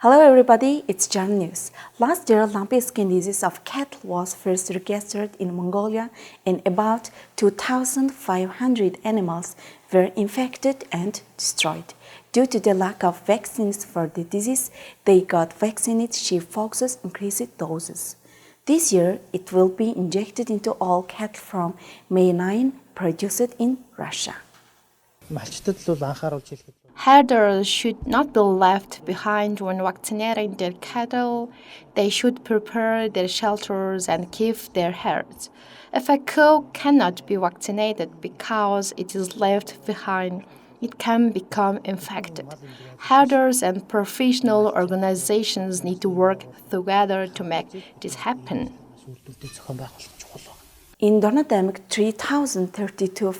Hello everybody, it's Jarran News. Last year, lumpy skin disease of cattle was first registered in Mongolia and about 2,500 animals were infected and destroyed. Due to the lack of vaccines for the disease, they got vaccinated sheep foxes increased doses. This year, it will be injected into all cattle from May 9, produced in Russia. Herders should not be left behind when vaccinating their cattle. They should prepare their shelters and keep their herds. If a cow cannot be vaccinated because it is left behind, it can become infected. Herders and professional organizations need to work together to make this happen. In Жаран.мн, 3,032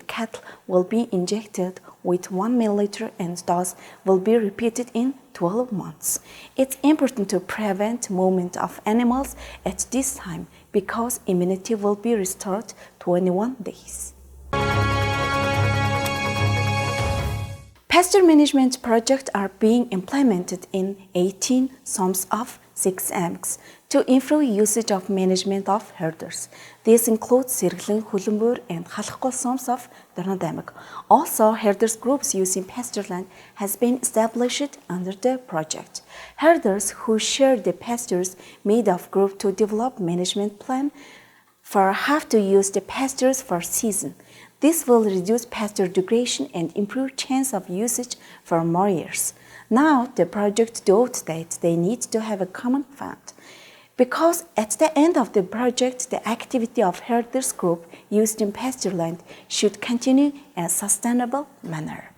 cattle will be injected with 1 milliliter and dose will be repeated in 12 months. It's important to prevent movement of animals at this time because immunity will be restored 21 days. Pasture management projects are being implemented in 18 sums of 6 AMCs to improve usage of management of herders. This includes Sirglэн, Хүлэмбөр, and Халахгүй sums of Жаран.мн. Also, herders groups using pasture land has been established under the project. Herders who share the pastures made of group to develop management plan for have to use the pastures for season. This will reduce pasture degradation and improve chance of usage for more years. Now, the project notes that they need to have a common fund, because at the end of the project, the activity of herders group used in pasture land should continue in a sustainable manner.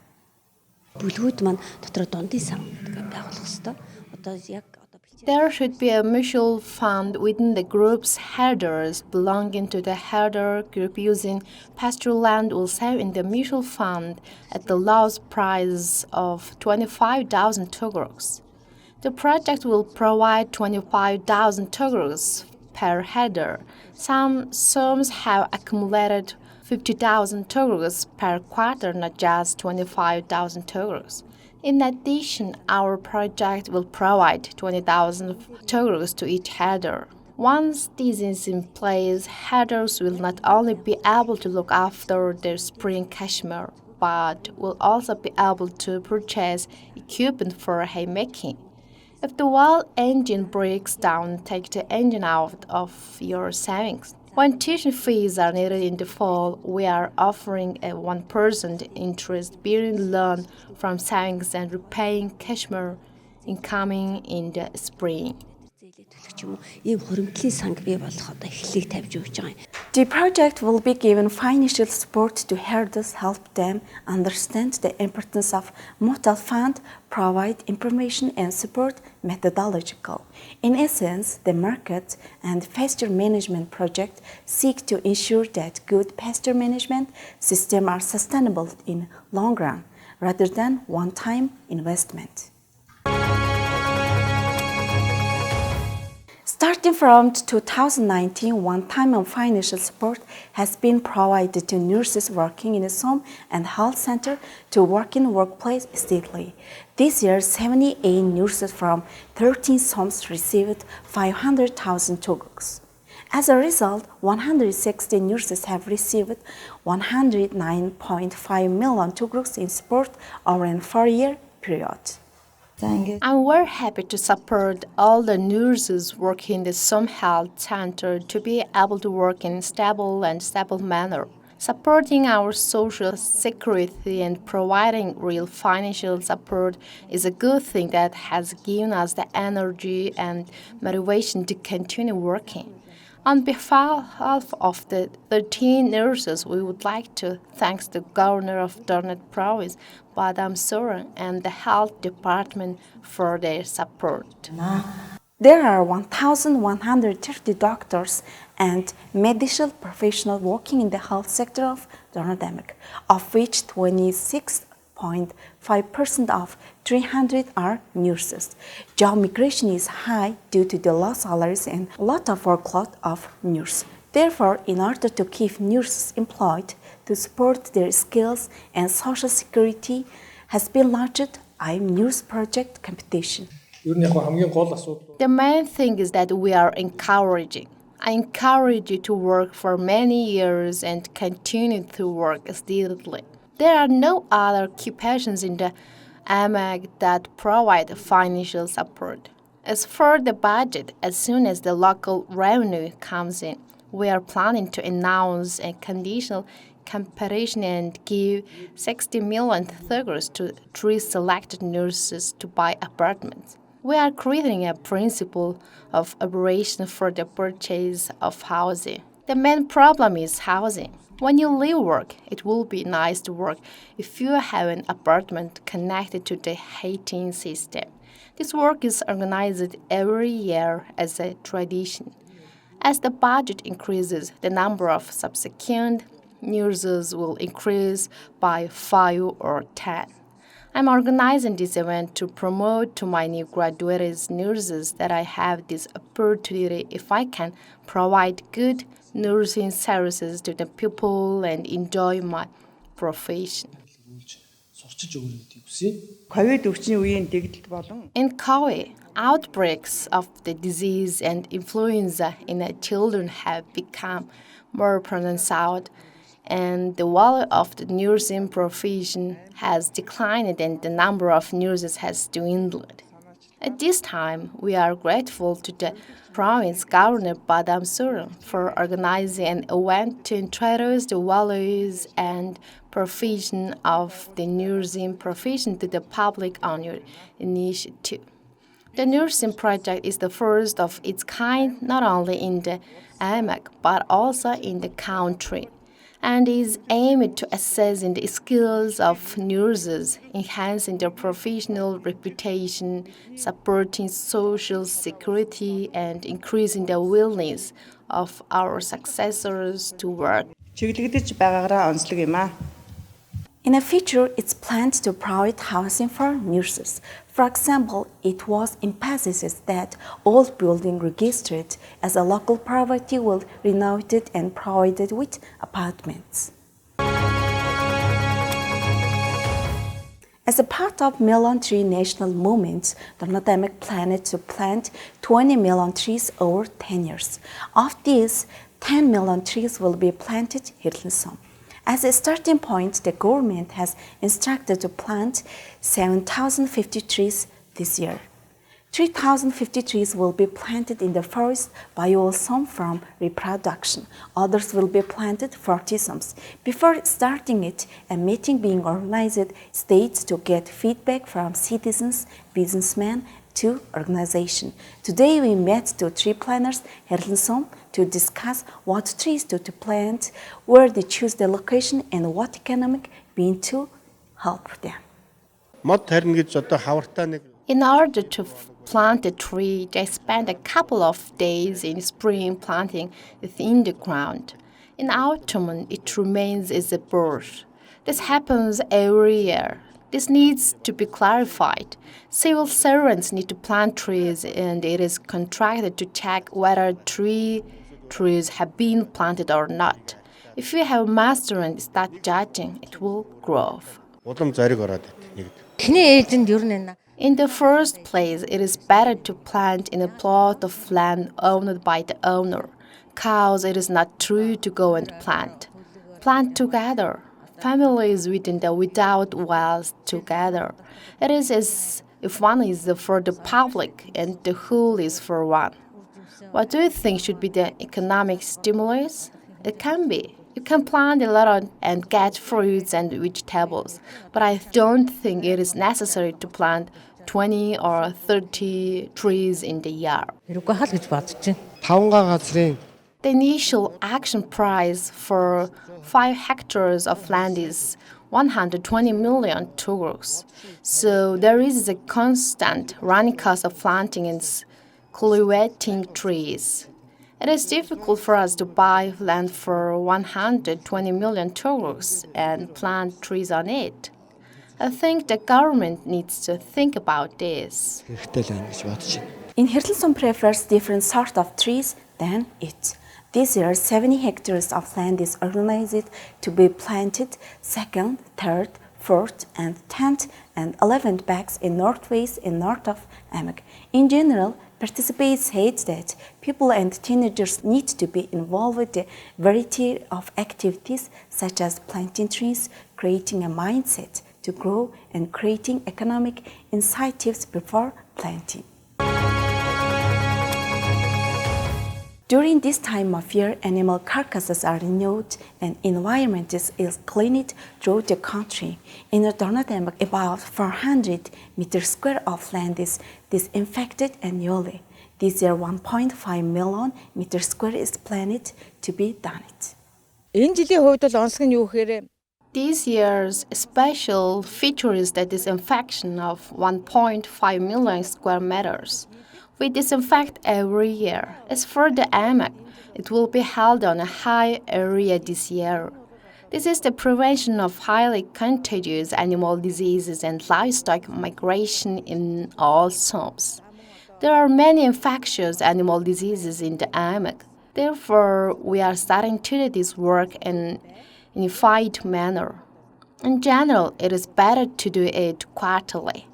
There should be a mutual fund within the group's herders belonging to the herder group using pasture land will save in the mutual fund at the lowest price of 25,000 tugruks. The project will provide 25,000 tugruks per herder. Some sums have accumulated 50,000 tugruks per quarter, not just 25,000 tugruks. In addition, our project will provide 20,000 tugruks to each herder. Once this is in place, herders will not only be able to look after their spring cashmere, but will also be able to purchase equipment for haymaking. If the wheel engine breaks down, take the engine out of your savings. When tuition fees are needed in the fall, we are offering a 1% interest-bearing loan from savings and repaying cashmere incoming in the spring. The project will be given financial support to herders, help them understand the importance of mutual fund, provide information and support methodological. In essence, the market and pasture management project seek to ensure that good pasture management systems are sustainable in long run rather than one-time investment. Starting from 2019, one-time financial support has been provided to nurses working in a home and health center to work in workplace steadily. This year, 78 nurses from 13 homes received 500,000 tugruks. As a result, 160 nurses have received 109.5 million tugruks in support over a 4-year period. I'm very happy to support all the nurses working in the Som Health Center to be able to work in stable manner. Supporting our social security and providing real financial support is a good thing that has given us the energy and motivation to continue working. On behalf of the 13 nurses, we would like to thank the Governor of Donetsk Province, Madam Soran, and the Health Department for their support. There are 1,130 doctors and medical professionals working in the health sector of Жаран.мн, of which 26.5% of 300 are nurses. Job migration is high due to the low salaries and a lot of workload of nurses. Therefore, in order to keep nurses employed, to support their skills and social security, has been launched a nurse project competition. Ер нь яг хамгийн гол асуудал. The main thing is that we are encouraging. I encourage you to work for many years and continue to work steadily. There are no other occupations in the AMAG that provide financial support. As for the budget, as soon as the local revenue comes in, we are planning to announce a conditional competition and give 60 million Thugers to 3 selected nurses to buy apartments. We are creating a principle of operation for the purchase of housing. The main problem is housing. When you leave work, it will be nice to work if you have an apartment connected to the heating system. This work is organized every year as a tradition. As the budget increases, the number of subsequent nurses will increase by 5 or 10. I'm organizing this event to promote to my new graduates nurses that I have this opportunity if I can provide good nursing services to the people and enjoy my profession. Сурчиж өгнө гэдгийг хүсье. ковид өвчний үеийн дэгдэлт болон In COVID, outbreaks of the disease and influenza in the children have become more pronounced, and the value of the nursing profession has declined and the number of nurses has dwindled. At this time, we are grateful to the province governor Badam Suran for organizing an event to introduce the values and profession of the nursing profession to the public on your initiative. The nursing project is the first of its kind not only in the AMAC but also in the country, and is aimed to assess the skills of nurses, enhancing their professional reputation, supporting social security, and increasing the willingness of our successors to work. чиглэгдэж байгаагаараа онцлог юм а. In the future, it's planned to provide housing for nurses. For example, it was emphasized that all buildings registered as a local property will be renovated and provided with apartments. As a part of Million Tree National Movement, the Nodamic planned to plant 20 million trees over 10 years. Of these, 10 million trees will be planted here in Som. As a starting point, the government has instructed to plant 7,050 trees this year. 3,050 trees will be planted in the forest by all some from reproduction. Others will be planted for tisms. Before starting it, a meeting being organized states to get feedback from citizens, businessmen, to organization. Today we met two tree planters here in Som to discuss what trees to plant, where they choose the location, and what economic mean to help them. Мод тарина гэж одоо хавартаа нэг In order to plant a tree, they spend a couple of days in spring planting it in the ground. In autumn, it remains as a bush. This happens every year. This needs to be clarified. Civil servants need to plant trees, and it is contracted to check whether trees have been planted or not. If you have master and start judging, it will grow. улам зариг ороод байна. Эхний ээлжинд юу нэ? In the first place, it is better to plant in a plot of land owned by the owner, cause it is not true to go and plant. Plant together. Families within the without walls together. It is as if one is for the public and the whole is for one. What do you think should be the economic stimulus? It can be. You can plant a lot and get fruits and vegetables, but I don't think it is necessary to plant 20 or 30 trees in the year. Хэрэггүй хал гэж бодож байна. 5 газрын The initial action price for 5 hectares of land is 120 million Turks. So there is a constant running cost of planting and cultivating trees. It is difficult for us to buy land for 120 million Turks and plant trees on it. I think the government needs to think about this. хэрэгтэй л байна гэж бодож байна. In Hirtleson prefers different sort of trees than it. This year, 70 hectares of land is organized to be planted, second, third, 4th and 10th and 11th bags in Northwest and North of Amak. In general, participants said that people and teenagers need to be involved with a variety of activities such as planting trees, creating a mindset to grow, and creating economic incentives before planting. During this time of year, animal carcasses are renewed and environment is cleaned throughout the country. In Jarran.mn, about 400 meters square of land is disinfected annually. This year, 1.5 million meters square is planned to be done. Энэ жилийн хувьд бол онцлог нь юу гэхээр This year's special feature is the disinfection of 1.5 million square meters. We disinfect every year. As for the AMAC, it will be held on a high area this year. This is the prevention of highly contagious animal diseases and livestock migration in all zones. There are many infectious animal diseases in the AMAC. Therefore, we are starting to do this work in a unified manner. In general, it is better to do it quarterly.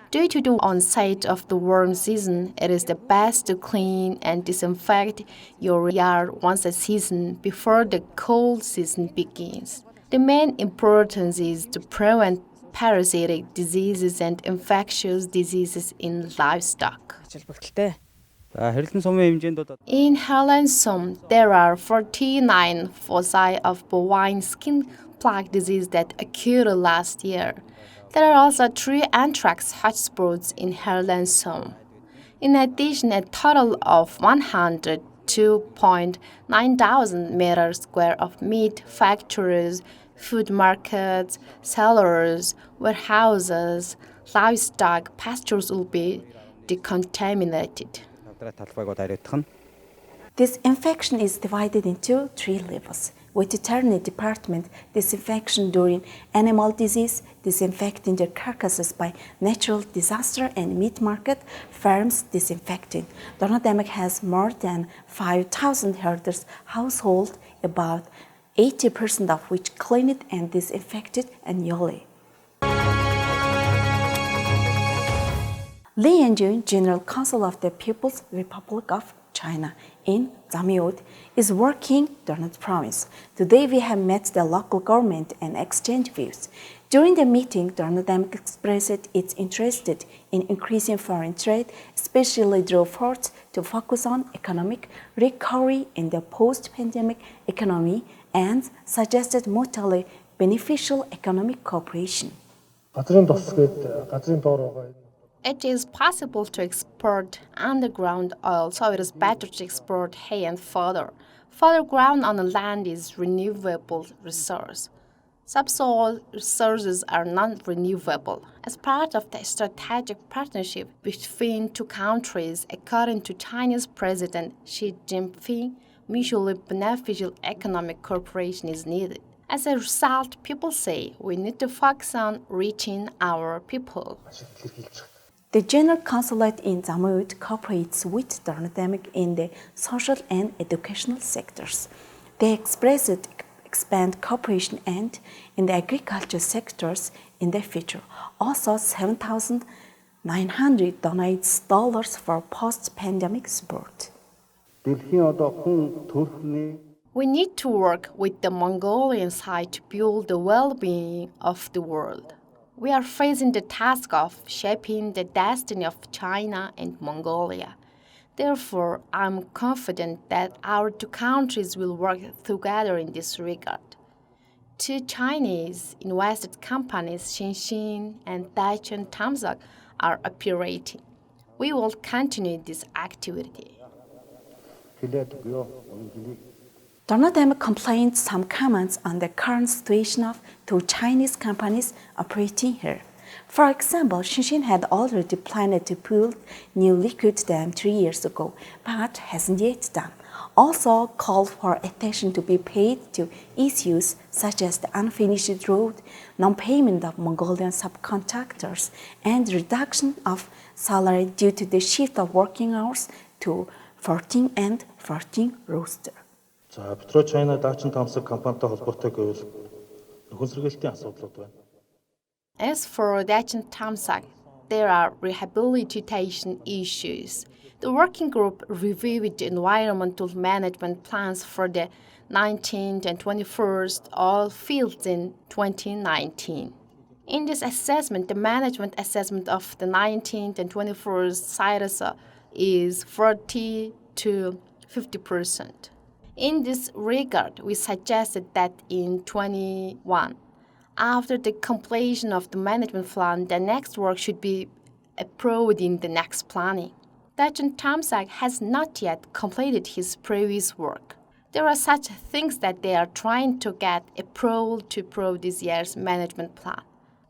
Due to the onset of the warm season, it is the best to clean and disinfect your yard once a season before the cold season begins. The main importance is to prevent parasitic diseases and infectious diseases in livestock. In Harlan Sum, there are 49 foci of bovine skin plague disease that occurred last year. There are also 3 anthrax hotspots in Harlan Sum. In addition, a total of 102.9 thousand meters square of meat factories, food markets, cellars, warehouses, livestock pastures will be decontaminated. This infection is divided into 3 levels. Veterinary department disinfection during animal disease, disinfecting the carcasses by natural disaster, and meat market farms disinfecting. Jarran.mn has more than 5,000 herders household, about 80% of which cleaned and disinfected annually. Li Yanjun, General Counsel of the People's Republic of China in Zamiot, is working Jarran province. Today we have met the local government and exchanged views. During the meeting, Jarran.mn expressed its interest in increasing foreign trade, especially through efforts to focus on economic recovery in the post-pandemic economy, and suggested mutually beneficial economic cooperation. It is possible to export underground oil, so it is better to export hay and fodder. Fodder ground on the land is renewable resource. Subsoil resources are non-renewable. As part of the strategic partnership between 2 countries, according to Chinese President Xi Jinping, mutually beneficial economic cooperation is needed. As a result, people say we need to focus on reaching our people. The General Consulate in Zamiot cooperates with Jarran.mn in the social and educational sectors. They expressed expand cooperation and in the agriculture sectors in the future. Also, $7,900 donates for post-pandemic support. We need to work with the Mongolian side to build the well-being of the world. We are facing the task of shaping the destiny of China and Mongolia. Therefore, I'm confident that our 2 countries will work together in this regard. 2 Chinese invested companies, Xinxin and Daichun Tamzak, are operating. We will continue this activity. Jarran.mn complained some comments on the current situation of 2 Chinese companies operating here. For example, Xinxin had already planned to build new liquid dam 3 years ago, but hasn't yet done. Also called for attention to be paid to issues such as the unfinished road, non-payment of Mongolian subcontractors, and reduction of salary due to the shift of working hours to 14 and 14 roster. За Петро Чайна Дачин Тамсаг компанитай холбоотой гэвэл нөхөн сэргээлтийн асуудлууд байна. As for Dachin Tamsak, there are rehabilitation issues. The working group reviewed environmental management plans for the 19th and 21st oil fields in 2019. In this assessment, the management assessment of the 19th and 21st sites is 40 to 50%. In this regard, we suggested that in 21, after the completion of the management plan, the next work should be approved in the next planning. Dachin Tamsak has not yet completed his previous work. There are such things that they are trying to get approval to approve this year's management plan.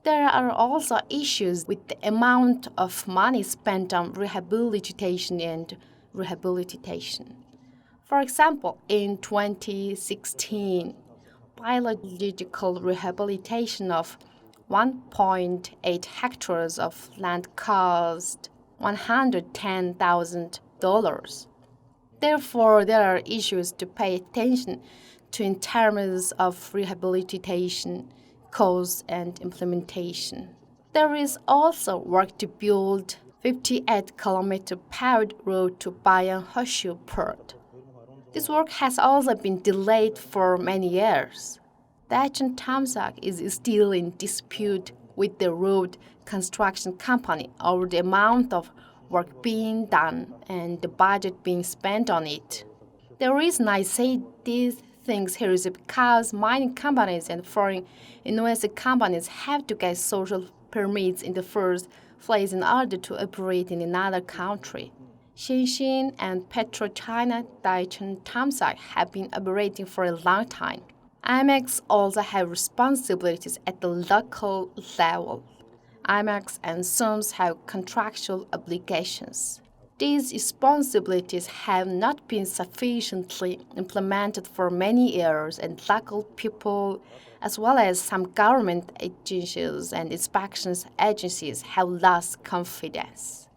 There are also issues with the amount of money spent on rehabilitation and rehabilitation. For example, in 2016, biological rehabilitation of 1.8 hectares of land cost $110,000. Therefore, there are issues to pay attention to in terms of rehabilitation, cost, and implementation. There is also work to build 58-kilometer paved road to Bayan Horseshoe Port. This work has also been delayed for many years. Dachin Tamsak is still in dispute with the road construction company over the amount of work being done and the budget being spent on it. The reason I say these things here is because mining companies and foreign invested companies have to get social permits in the first place in order to operate in another country. Xinxin and PetroChina Dachin Tamsak have been operating for a long time. IMEX also have responsibilities at the local level. IMEX and SUMS have contractual obligations. These responsibilities have not been sufficiently implemented for many years, and local people, as well as some government agencies and inspections agencies, have lost confidence.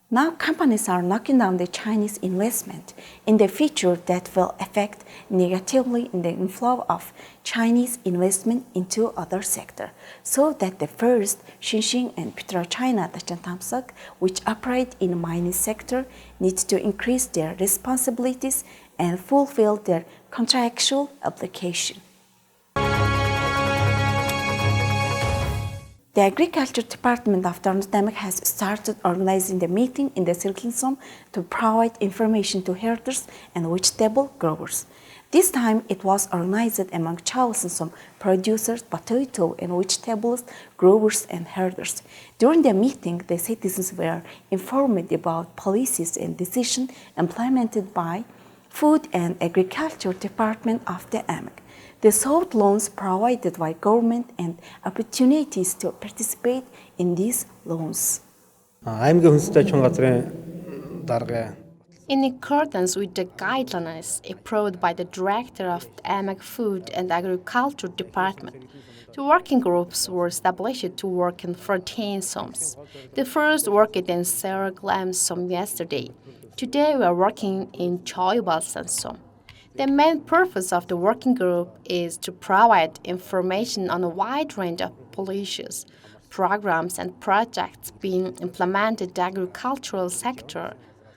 Now companies are knocking down the Chinese investment in the future that will affect negatively in the inflow of Chinese investment into other sectors, so that the first Xinxin and PetroChina Dachin Tamsak, which operate in the mining sector, need to increase their responsibilities and fulfill their contractual obligation. The Agriculture Department of Жаран.мн has started organizing the meeting in the Circlesome to provide information to herders and vegetable growers. This time it was organized among Charleston producers, potato and vegetables growers and herders. During the meeting, the citizens were informed about policies and decisions implemented by Food and Agriculture Department of the AMEC. They sought loans provided by government and opportunities to participate in these loans. аймгийн хүнстэй чон газрын дарга In accordance with the guidelines approved by the Director of the AMEC Food and Agriculture Department, the working groups were established to work in 14 SOMs. The first worked in Saraglam SOM yesterday. Today we are working in Choibalsan SOM. The main purpose of the working group is to provide information on a wide range of policies, programs and projects being implemented in the agricultural sector,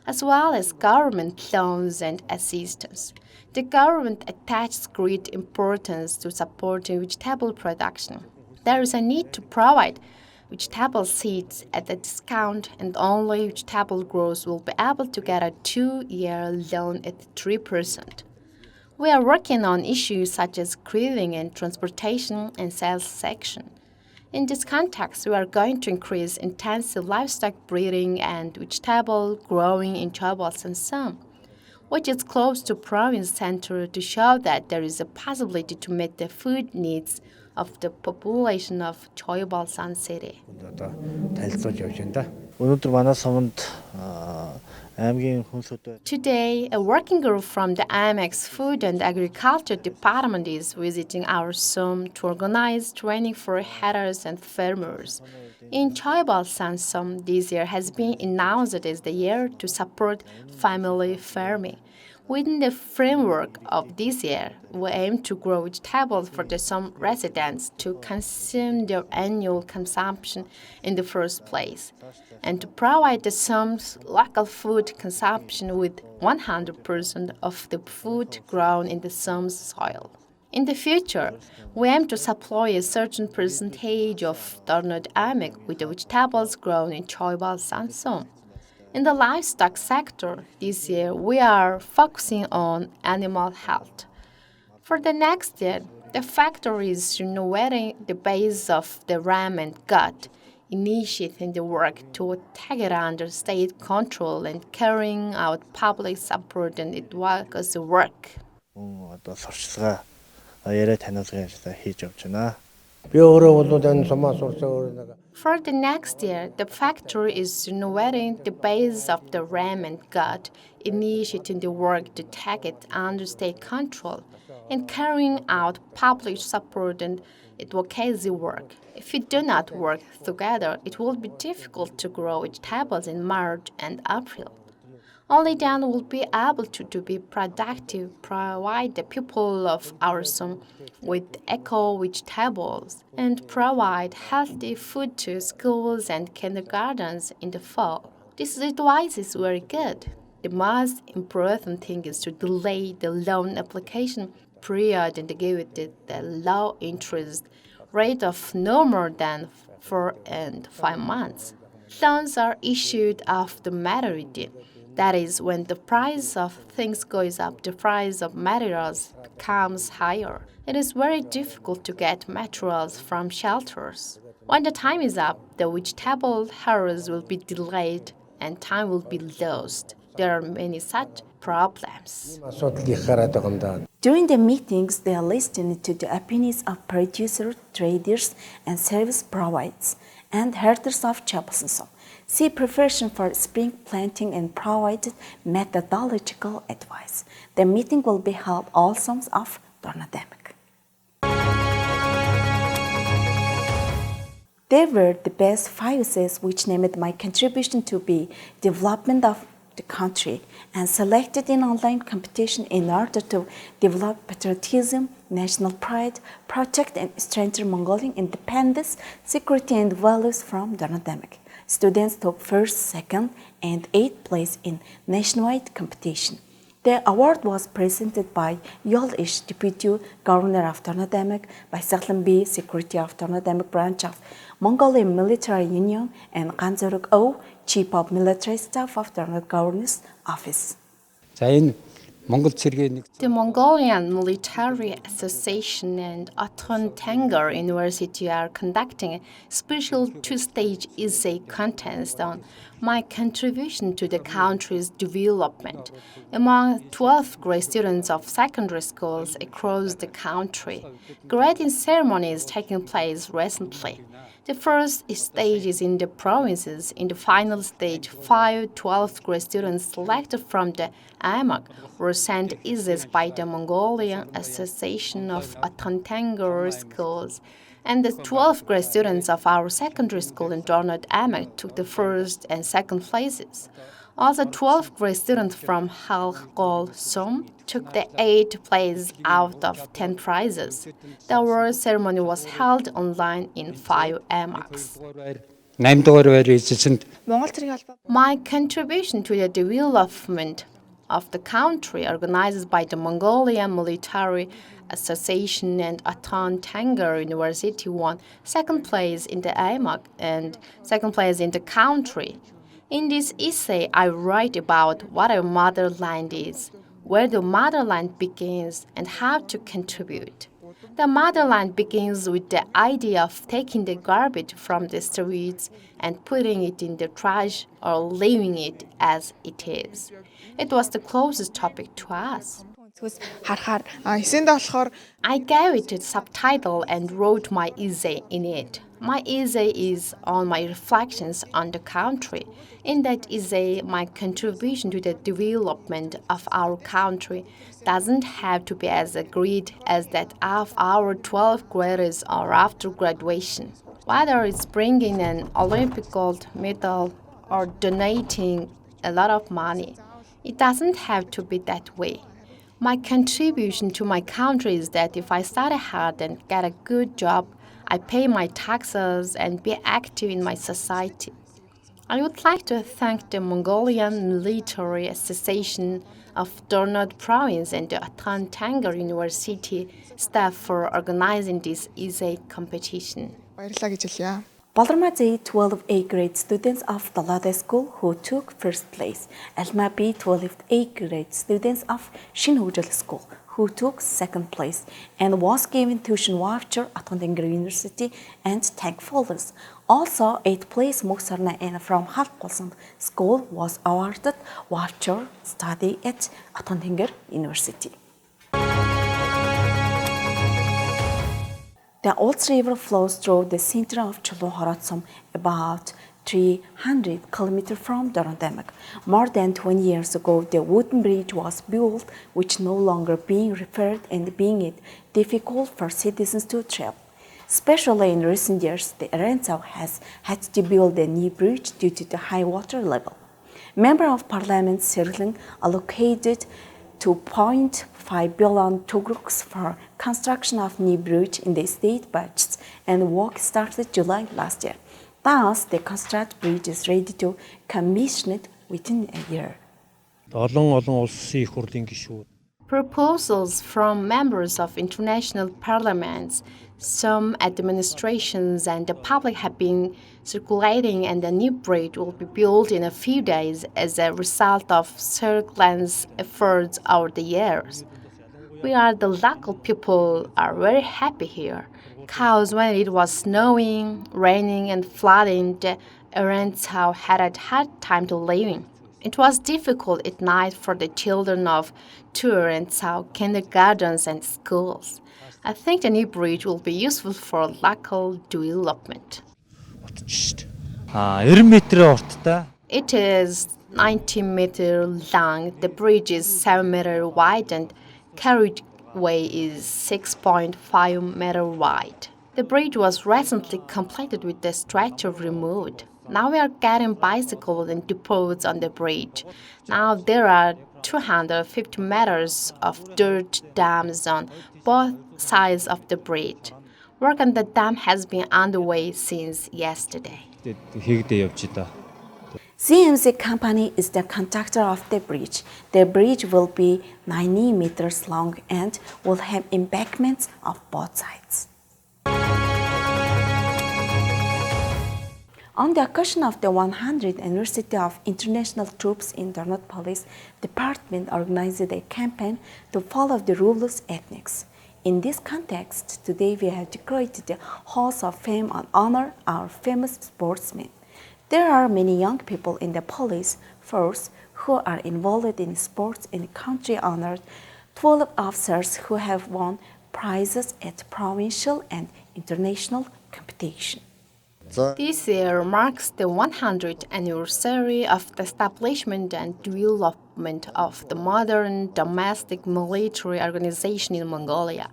as well as government loans and assistance. The government attaches great importance to supporting vegetable production. There is a need to provide vegetable seeds at a discount, and only vegetable growers will be able to get a 2-year loan at 3%. We are working on issues such as grading and transportation and sales section. In this context, we are going to increase intensive livestock breeding and vegetable growing in Choibalsan SOM, which is close to province center, to show that there is a possibility to meet the food needs of the population of Choibalsan city. одоо танилцуулж явж байна да. Өнөөдөр манай суманд аймгийн хүнс хөдөө Today, a working group from the IMEX Food and Agriculture Department is visiting our SOM to organize training for herders and farmers. In Choibalsan SOM, this year has been announced as the year to support family farming. Within the framework of this year, we aim to grow vegetables for the some residents to consume their annual consumption in the first place, and to provide the SOM's local food consumption with 100% of the food grown in the SOM's soil. In the future, we aim to supply a certain percentage of Jarran.mn with the vegetables grown in Choibal and SOM. In the livestock sector, this year we are focusing on animal health. For the next year, the factory is renovating the base of the ram and gut, initiating the work to take it under state control and carrying out public support and advocacy work. одоо сурчлагаа яриа таниулгын ажиллаа хийж явж байна. Би өөрөө бол энэ сумаа сурсан өөрөө нэг For the next year, the factory is renovating the base of the ram and gut, initiating the work to take it under state control, and carrying out public support and advocacy work. If we do not work together, it will be difficult to grow vegetables in March and April. Only then we'll be able to be productive, provide the people of our zone with eco-vegetables, and provide healthy food to schools and kindergartens in the fall. This advice is very good. The most important thing is to delay the loan application period and to give it the low interest rate of no more than 4 and 5 months. Loans are issued after maturity. That is, when the price of things goes up, the price of materials becomes higher. It is very difficult to get materials from shelters. When the time is up, the vegetable harvest will be delayed and time will be lost. There are many such problems. асуудал их гараад байгаа юм да. During the meetings, they are listening to the opinions of producers, traders, and service providers, and herders of Chapasanso. See preparation for spring planting and provided methodological advice. The meeting will be held all songs of Jarran.mn. They were the best 5 essays which named my contribution to be development of the country and selected in online competition in order to develop patriotism, national pride, protect and strengthen Mongolian independence, security and values from Jarran.mn. Students took first, second, and 8th place in nationwide competition. The award was presented by Yol Ish, Deputy Governor of Jarran.mn, by Saklan B, Secretary of Jarran.mn branch of Mongolian Military Union, and Ganzoruk O, Chief of Military Staff of Jarran Governor's Office. За энэ Монгол цэргийн нэг The Mongolian Military Association and Aton Tanger University are conducting a special 2-stage essay contest on my contribution to the country's development among 12th grade students of secondary schools across the country. Grading ceremony is taking place recently. The first stage is in the provinces. In the final stage, 5 12th grade students selected from the AMAC were sent essays by the Mongolian Association of Atontanger Schools, and the 12th grade students of our secondary school in Jarran.mn took the first and second places. Also, 12th grade students from Halgol Som took the 8th place out of 10 prizes. The award ceremony was held online in 5 AMACs. 8 дугаар байр эзэлсэнд My contribution to the development of the country, organized by the Mongolian Military Association and Aton Tanger University, won second place in the AMAC and second place in the country. In this essay, I write about what our motherland is, where the motherland begins, and how to contribute. The motherland begins with the idea of taking the garbage from the streets and putting it in the trash or leaving it as it is. It was the closest topic to us. харахаар эсэндээ болохоор I gave it a subtitle and wrote my essay in it. My essay is on my reflections on the country. In that essay, my contribution to the development of our country doesn't have to be as agreed as that of our 12th graders or after graduation. Whether it's bringing an Olympic gold medal or donating a lot of money, It doesn't have to be that way. My contribution to my country is that if I study hard and get a good job, I pay my taxes and be active in my society. I would like to thank the Mongolian Military Association of Dornod Province and the Tanger University staff for organizing this essay competition. баярлалаа гэж хэлье. Болормазы 12A grade students of Dalada School who took first place. Alma B 12A grade students of Shinhujal School who took second place and was given tuition voucher at Tanger University and tag folders. Also, 8th place Muksarna and from Halkolsand School was awarded voucher study at Tanger University. The Olds River flows through the center of Chulunhorotsum about 300 kilometers from Dorondamag. More than 20 years ago, the wooden bridge was built, which no longer being repaired and being it difficult for citizens to travel. Especially in recent years, the Rensau has had to build a new bridge due to the high water level. Member of Parliament Sirling allocated 2.5 billion tugrux for construction of new bridge in the state budgets, and work started July last year. Thus, the constructed bridge is ready to commission it within a year. олон улсын их хурлын гишүүд Proposals from members of international parliaments, some administrations, and the public have been circulating, and a new bridge will be built in a few days as a result of Sir Glenn's efforts over the years. We are the local people are very happy here, because when it was snowing, raining, and flooding, the Arendtshau had a hard time to living. It was difficult at night for the children of two Arendtshau kindergartens and schools. I think the new bridge will be useful for local development. Утж шүү дээ. 90 метрийн урттай. It is 90 meters long, the bridge is 7 meters wide, and carriageway is 6.5 meters wide. The bridge was recently completed with the structure removed. Now we are getting bicycles and depots on the bridge. Now there are 250 meters of dirt dams on both sides of the bridge. Work on the dam has been underway since yesterday. хийгдээ явж байгаа. CMC company is the contractor of the bridge. The bridge will be 90 meters long and will have embankments of both sides. On the occasion of the 100th anniversary of international troops in Dornod Police Department organized a campaign to follow the rules ethics. In this context, today we have decorated the halls of fame and honor our famous sportsmen. There are many young people in the police force who are involved in sports and country honored 12 officers who have won prizes at provincial and international competition. This year marks the 100th anniversary of the establishment and development of the modern domestic military organization in Mongolia.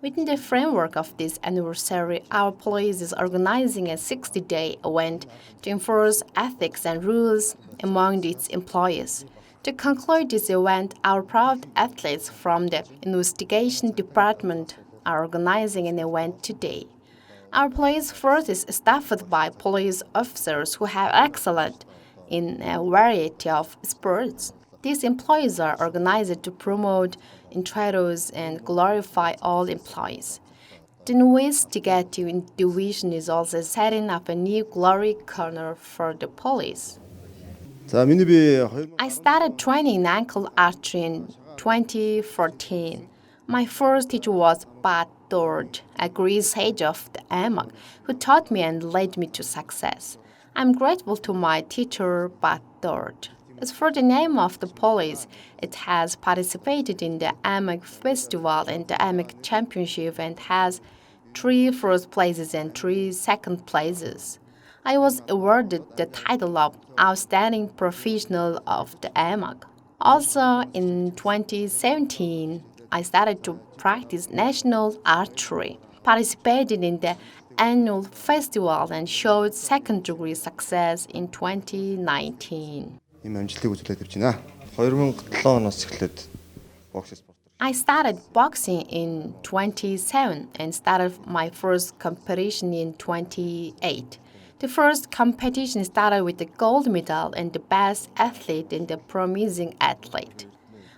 Within the framework of this anniversary, our police is organizing a 60-day event to enforce ethics and rules among its employees. To conclude this event, our proud athletes from the investigation department are organizing an event today. Our police force is staffed by police officers who have excelled in a variety of sports. These employees are organized to promote interests and glorify all employees. The investigative division is also setting up a new glory corner for the police. I started training in ankle archery in 2014. My first teacher was Pat Dord, a Greek sage of the AMAG, who taught me and led me to success. I'm grateful to my teacher, Pat Dord. As for the name of the police, it has participated in the AMAG Festival and the AMAG Championship and has 3 first places and 3 second places. I was awarded the title of Outstanding Professional of the AMAG. Also, in 2017, I started to practice national archery, participated in the annual festival, and showed second-degree success in 2019. ийм амжилтыг үзүүлээд явж байна. 2007 оноос эхлээд бокс спорт. I started boxing in 27 and started my first competition in 28. The first competition started with the gold medal and the best athlete and the promising athlete.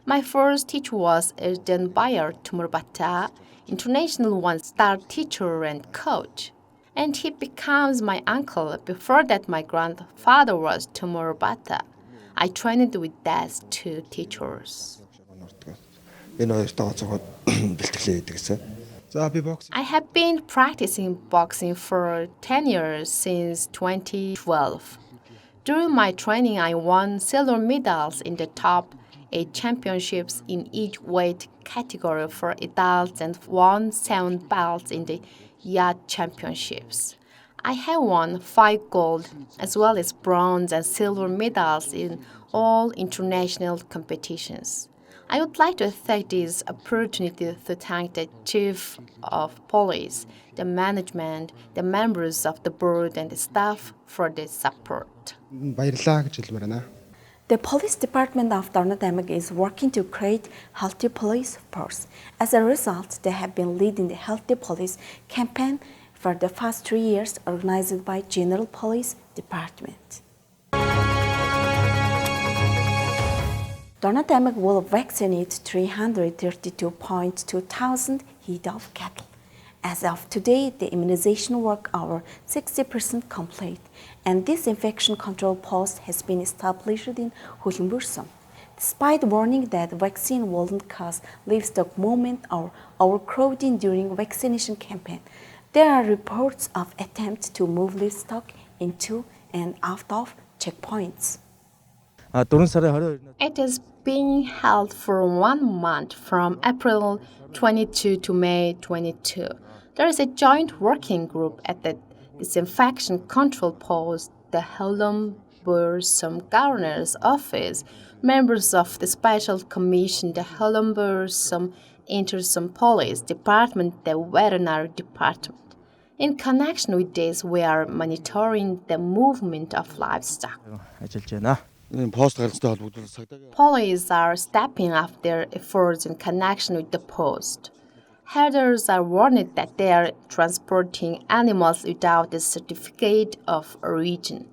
My first teacher was Erden Bayer Tumurbata, international one-star teacher and coach. And he becomes my uncle. Before that, my grandfather was Tumurbata. I trained with those two teachers. Энэ хоёртойгоо цогод бэлтгэлээ хийдэг гэсэн. За би бокс. I have been practicing boxing for 10 years since 2012. During my training, I won silver medals in the top 8 championships in each weight category for adults and won 7 belts in the yacht championships. I have won 5 gold as well as bronze and silver medals in all international competitions. I would like to take this opportunity to thank the Chief of Police, the management, the members of the board and the staff for their support. Баярлалаа гэж хэлмээр байна. The police department of Жаран.мн is working to create healthy police force. As a result, they have been leading the Healthy Police campaign for the past 3 years, organized by General Police Department. Жаран.мн will vaccinate 332.2 thousand head of cattle. As of today, the immunization work over 60% complete, and this infection control post has been established in Hulunbursum. Despite warning that vaccine wouldn't cause livestock movement or overcrowding during vaccination campaign, there are reports of attempts to move livestock into and out of checkpoints. 4 сарын 22-нд It is being held for 1 month from April 22 to May 22. There is a joint working group at the disinfection control post, the Hulunbursum Governor's Office, members of the Special Commission, the Hulunbursum Intersum Police Department, the Veterinary Department. In connection with this, we are monitoring the movement of livestock. ажиллаж байна. Энэ пост гаргалцтай холбогдсон сагдаа. Police are stepping up their efforts in connection with the post. Herders are warned that they are transporting animals without a certificate of origin.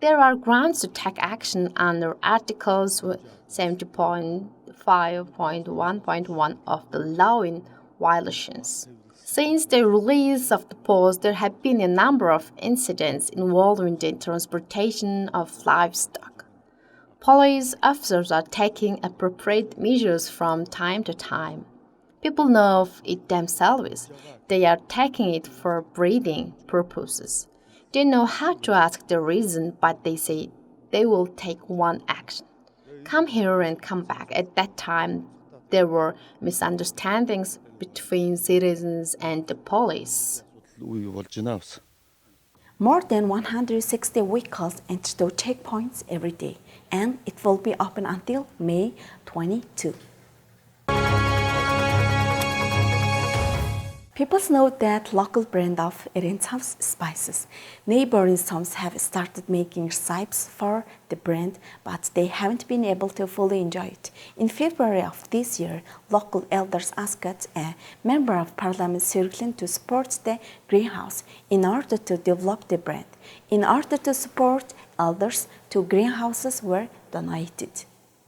There are grounds to take action under Articles 70.5.1.1 of the law in violations. Since the release of the post, there have been a number of incidents involving the transportation of livestock. Police officers are taking appropriate measures from time to time. People know of it themselves. They are taking it for breeding purposes. They know how to ask the reason, but they say they will take one action. Come here and come back. At that time, there were misunderstandings between citizens and the police. Үе болж байна бас. More than 160 vehicles enter the checkpoints every day, and it will be open until May 22. People know that local brand of Erensam's spices. Neighboring Soms have started making recipes for the brand, but they haven't been able to fully enjoy it. In February of this year, local elders asked a member of parliament Sirglin to support the greenhouse in order to develop the brand. In order to support elders, 2 greenhouses were donated.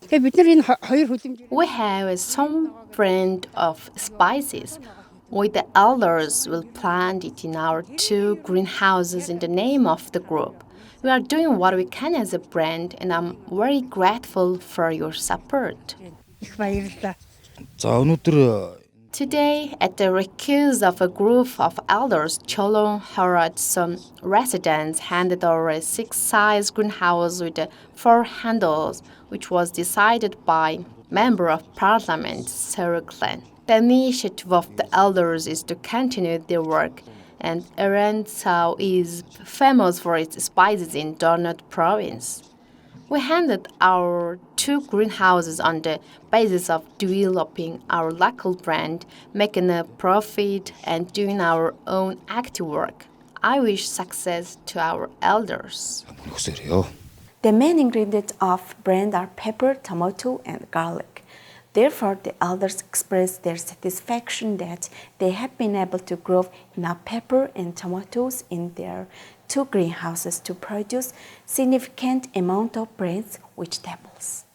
бид нар энэ хоёр хүлэмж We have some brand of spices. We, the elders, will plant it in our 2 greenhouses in the name of the group. We are doing what we can as a brand, and I'm very grateful for your support. их баярлалаа. За өнөөдөр Today, at the request of a group of elders, Cholon Harad, some residents handed over a 6-size greenhouse with 4 handles, which was decided by Member of Parliament Sarah Glenn. The initiative of the elders is to continue their work, and Erentsau is famous for its spices in Donut province. We handed our 2 greenhouses on the basis of developing our local brand, making a profit, and doing our own active work. I wish success to our elders. хүсээр요. The main ingredients of brand are pepper, tomato, and garlic. Therefore, the elders express their satisfaction that they have been able to grow enough pepper and tomatoes in their 2 greenhouses to produce significant amount of breads, vegetables.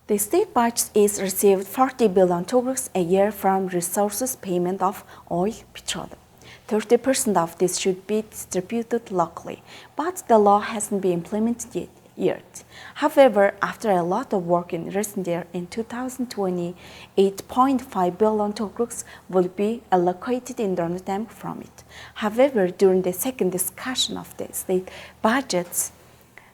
The state budget is received 40 billion togros a year from resources payment of oil, petroleum. 30% of this should be distributed locally, but the law hasn't been implemented yet. However, after a lot of work in recent years, in 2020, 8.5 billion togros will be allocated in Jaran.mn from it. However, during the second discussion of the state budgets,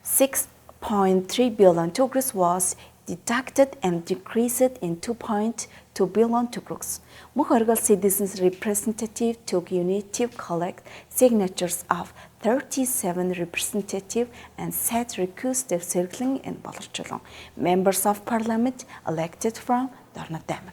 6.3 billion togros was deducted and decreased in 2.2 billion togros. Mukhorgal citizens representative took unit to collect signatures of 37 representatives and set recused their circling and Bolorcholong, members of parliament elected from Jaran.mn.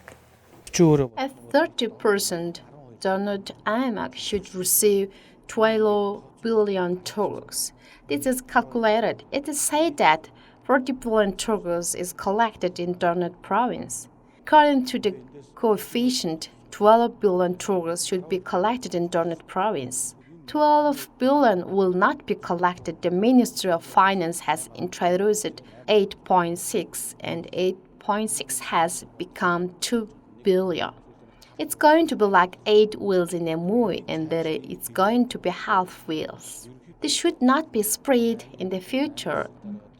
At 30%, Jaran.mn should receive 12 billion togros. This is calculated. It is said that 40 billion togros is collected in Jaran province. According to the coefficient, 12 billion togros should be collected in Jaran province. 12 billion will not be collected. The Ministry of Finance has introduced 8.6 and 8.6 has become 2 billion. It's going to be like 8 wheels in a movie and that it's going to be half wheels. This should not be spread in the future.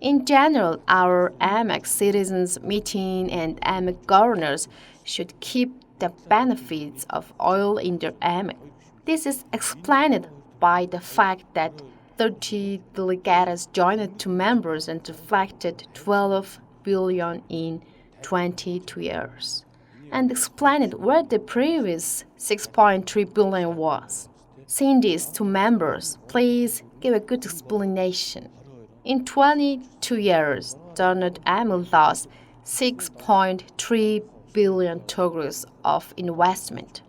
In general, our AMEC citizens meeting and AMEC governors should keep the benefits of oil in their AMEC. This is explained by the fact that 30 delegates joined to members and reflected 12 billion in 22 years, and explained where the previous 6.3 billion was. Seeing this to members, please give a good explanation. In 22 years, Jaran.mn lost 6.3 billion togros of investment.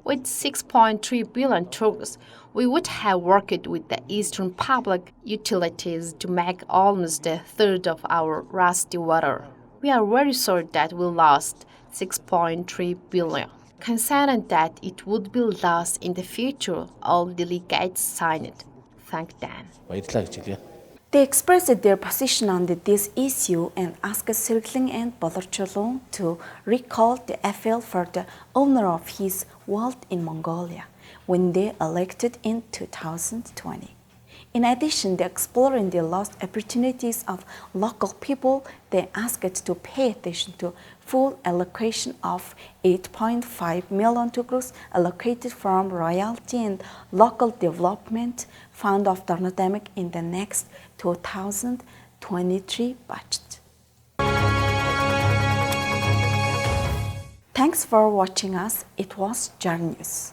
With 6.3 billion togros, we would have worked with the Eastern public utilities to make almost a third of our rusty water. We are very sorry that we lost 6.3 billion. Considering that it would be lost in the future, all delegates signed it. Thank them. They expressed their position on this issue and asked Circling and Bolorcholong to recall the FL for the owner of his wealth in Mongolia when they elected in 2020. In addition, they exploring the lost opportunities of local people. They asked to pay attention to full allocation of 8.5 million togros allocated from royalty and local development fund of Jaran.mn in the next 2023 budget. Thanks for watching us. It was Jarn News.